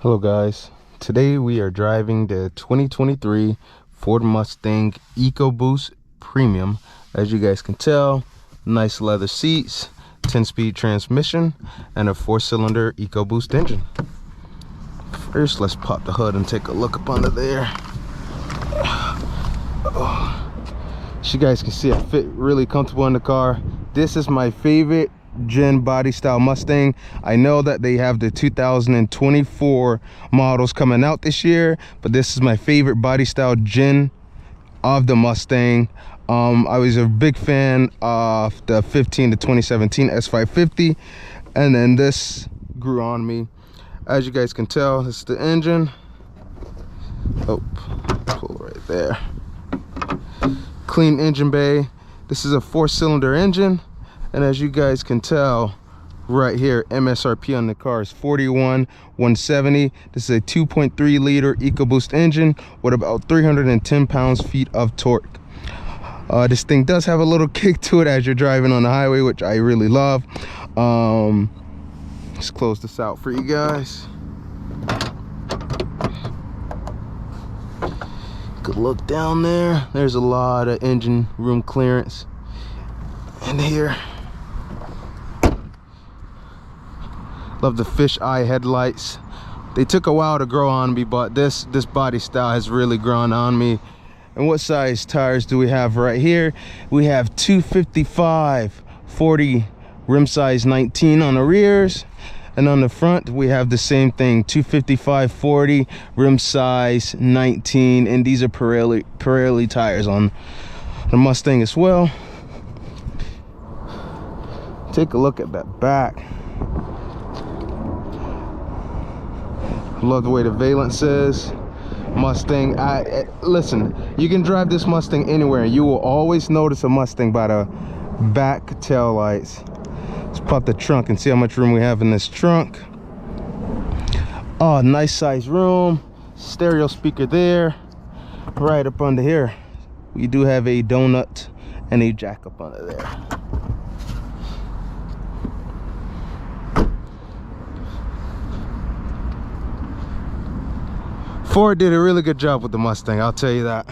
Hello guys, today we are driving the 2023 Ford Mustang EcoBoost Premium. As you guys can tell, nice leather seats, 10-speed transmission, and a 4-cylinder EcoBoost engine. First, let's pop the hood and take a look up under there. As you guys can see, I fit really comfortable in the car. This is my favorite gen body style Mustang. I know that they have the 2024 models coming out this year, but this is my favorite body style gen of the Mustang. I was a big fan of the 15 to 2017 S550, and then this grew on me. As you guys can tell, this is the engine. Oh, pull right there. Clean engine bay. This is a 4-cylinder engine. And as you guys can tell right here, MSRP on the car is $41,170. This is a 2.3 liter EcoBoost engine with about 310 pounds-feet of torque. This thing does have a little kick to it as you're driving on the highway, which I really love. Let's close this out for you guys. Good look down there. There's a lot of engine room clearance in here. Love the fish eye headlights. They took a while to grow on me, but this body style has really grown on me. And what size tires do we have right here? We have 255/40 rim size 19 on the rears, and on the front we have the same thing, 255/40 rim size 19, and these are Pirelli tires on the Mustang as well. Take a look at that back. Love the way the valence is. Mustang, listen, you can drive this Mustang anywhere and you will always notice a Mustang by the back tail lights. Let's pop the trunk and see how much room we have in this trunk. Oh, nice size room. Stereo speaker there. Right up under here, we do have a donut and a jack up under there. Ford did a really good job with the Mustang, I'll tell you that.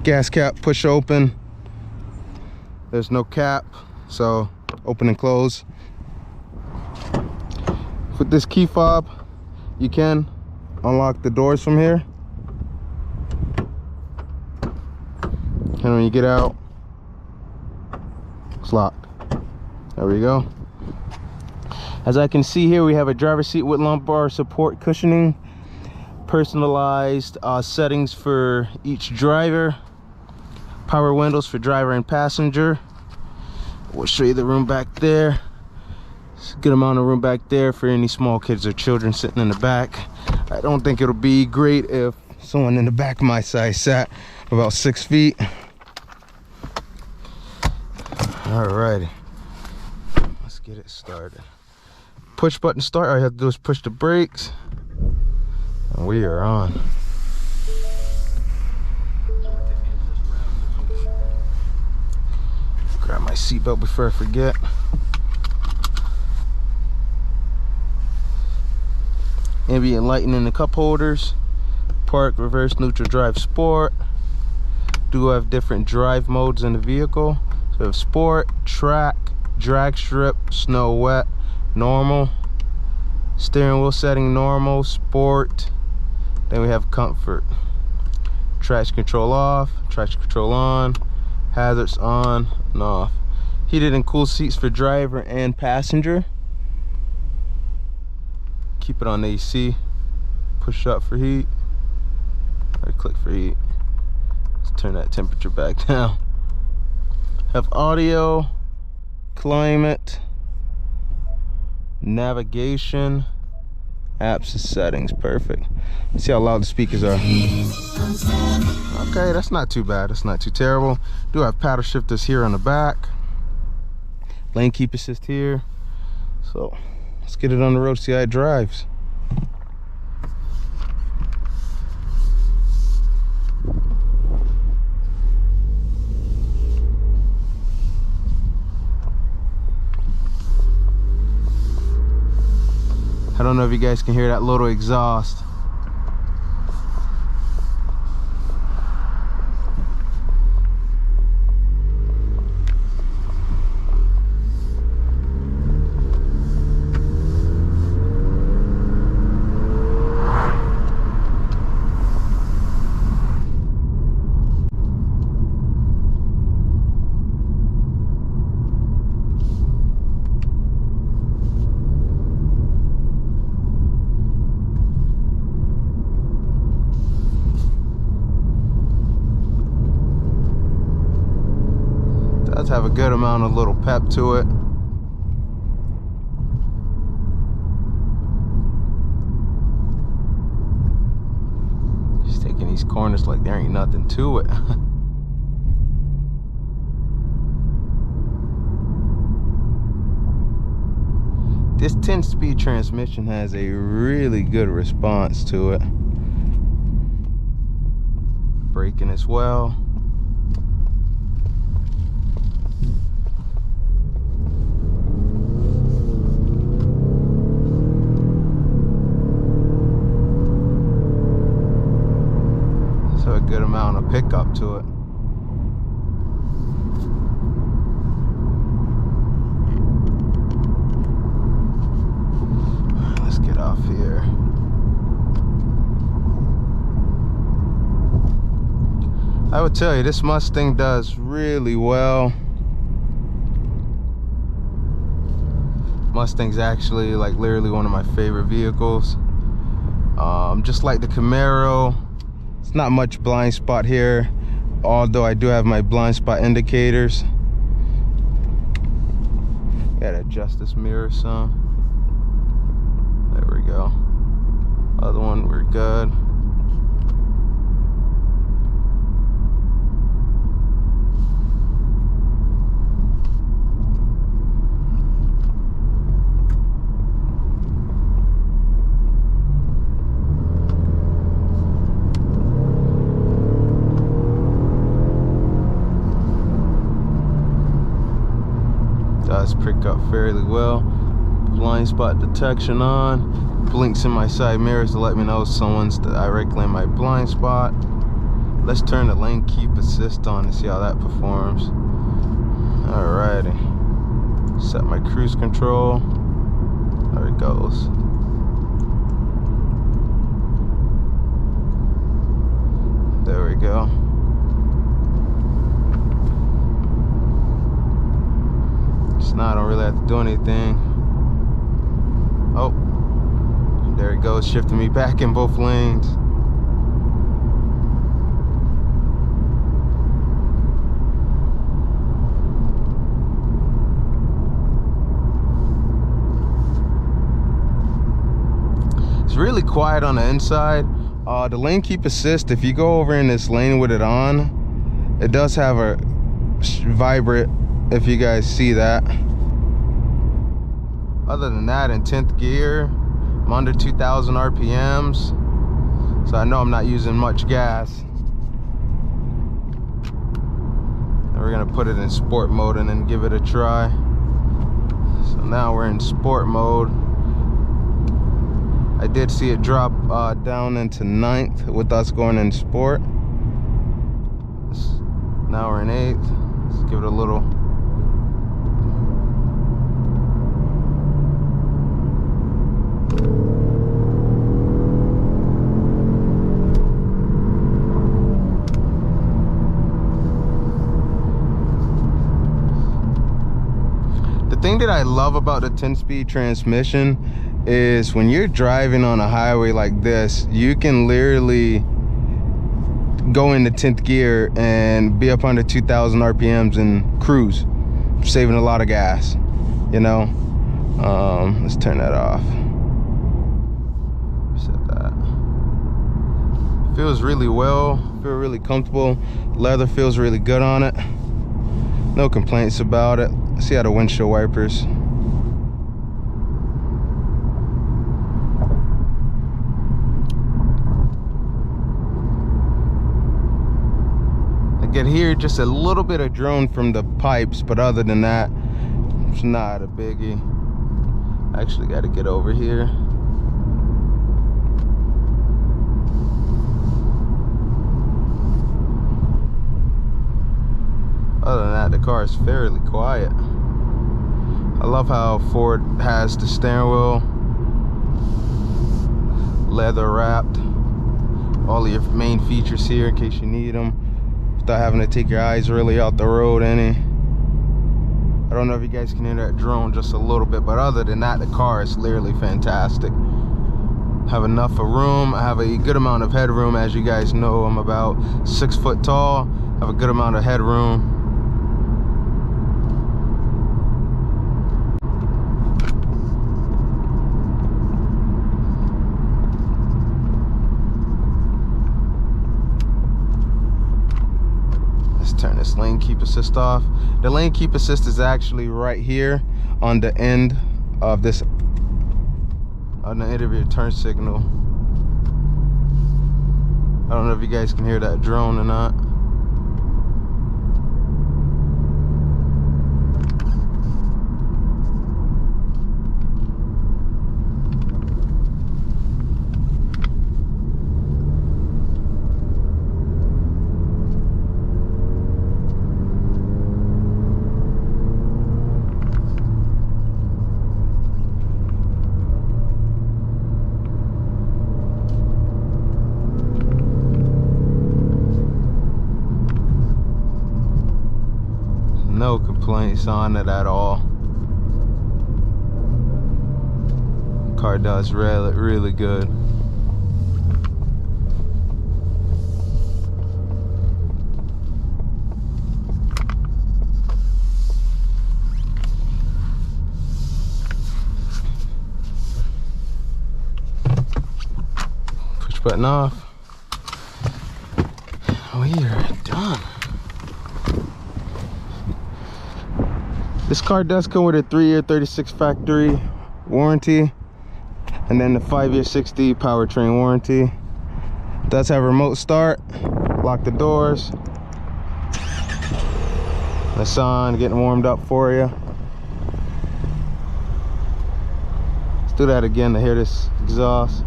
Gas cap push open. There's no cap, so open and close. With this key fob, you can unlock the doors from here. And when you get out, it's locked. There we go. As I can see here, we have a driver's seat with lumbar support cushioning. Personalized settings for each driver. Power windows for driver and passenger. We'll show you the room back there. It's a good amount of room back there for any small kids or children sitting in the back. I don't think it'll be great if someone in the back my size sat about 6 feet. Alrighty, let's get it started. Push button start. All I have to do is push the brakes. And we are on. Grab my seatbelt before I forget. Ambient lighting in the cup holders. Park, reverse, neutral, drive, sport. Do have different drive modes in the vehicle. So we have sport, track, drag strip, snow, wet, normal. Steering wheel setting normal, sport. Then we have comfort. Traction control off, traction control on, hazards on and off. Heated and cool seats for driver and passenger. Keep it on AC. Push up for heat. Or click for heat. Let's turn that temperature back down. Have audio, climate, navigation, apps and settings. Perfect. Let's see how loud the speakers are. Okay, that's not too bad. That's not too terrible. Do have paddle shifters here on the back. Lane keep assist here. So let's get it on the road, see how it drives. I don't know if you guys can hear that little exhaust. Does have a good amount of little pep to it. Just taking these corners like there ain't nothing to it. This 10-speed transmission has a really good response to it. Braking as well. So a good amount of pickup to it. Let's get off here. I would tell you, this Mustang does really well. Mustang's actually like literally one of my favorite vehicles. Just like the Camaro, it's not much blind spot here, although I do have my blind spot indicators. Gotta adjust this mirror some. There we go. Other one, we're good. Does pick up fairly well. Blind spot detection on. Blinks in my side mirrors to let me know someone's directly in my blind spot. Let's turn the lane keep assist on to see how that performs. Alrighty. Set my cruise control. There it goes. There we go. So now I don't really have to do anything. Oh, there it goes, shifting me back in both lanes. It's really quiet on the inside. The lane keep assist, if you go over in this lane with it on, it does have a vibrate, if you guys see that. Other than that, in 10th gear, I'm under 2,000 RPMs, so I know I'm not using much gas. And we're gonna put it in sport mode and then give it a try. So now we're in sport mode. I did see it drop down into 9th with us going in sport. Now we're in 8th. Let's give it a little. The thing that I love about the 10-speed transmission is when you're driving on a highway like this, you can literally go into 10th gear and be up under 2,000 RPMs and cruise, saving a lot of gas, you know. Let's turn that off. Set that. Feels really well, feel really comfortable. Leather feels really good on it. No complaints about it. See how the windshield wipers. I get here just a little bit of drone from the pipes, but other than that, it's not a biggie. I actually got to get over here. car is fairly quiet. I love how Ford has the steering wheel leather wrapped, all of your main features here in case you need them without having to take your eyes really out the road any. I don't know if you guys can hear that drone just a little bit, but other than that, the car is literally fantastic. Have enough of room. I have a good amount of headroom. As you guys know, I'm about 6 foot tall. Have a good amount of headroom. Let's turn this lane keep assist off. The lane keep assist is actually right here on the end of this, on the end of your turn signal. I don't know if you guys can hear that drone or not. No complaints on it at all. Car does really good. Push button off. We are done. This car does come with a 3-year 36 factory warranty, and then the 5-year 60 powertrain warranty. It does have a remote start, lock the doors. The sun getting warmed up for you. Let's do that again to hear this exhaust.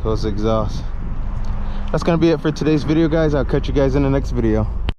Close the exhaust. That's gonna be it for today's video, guys. I'll catch you guys in the next video.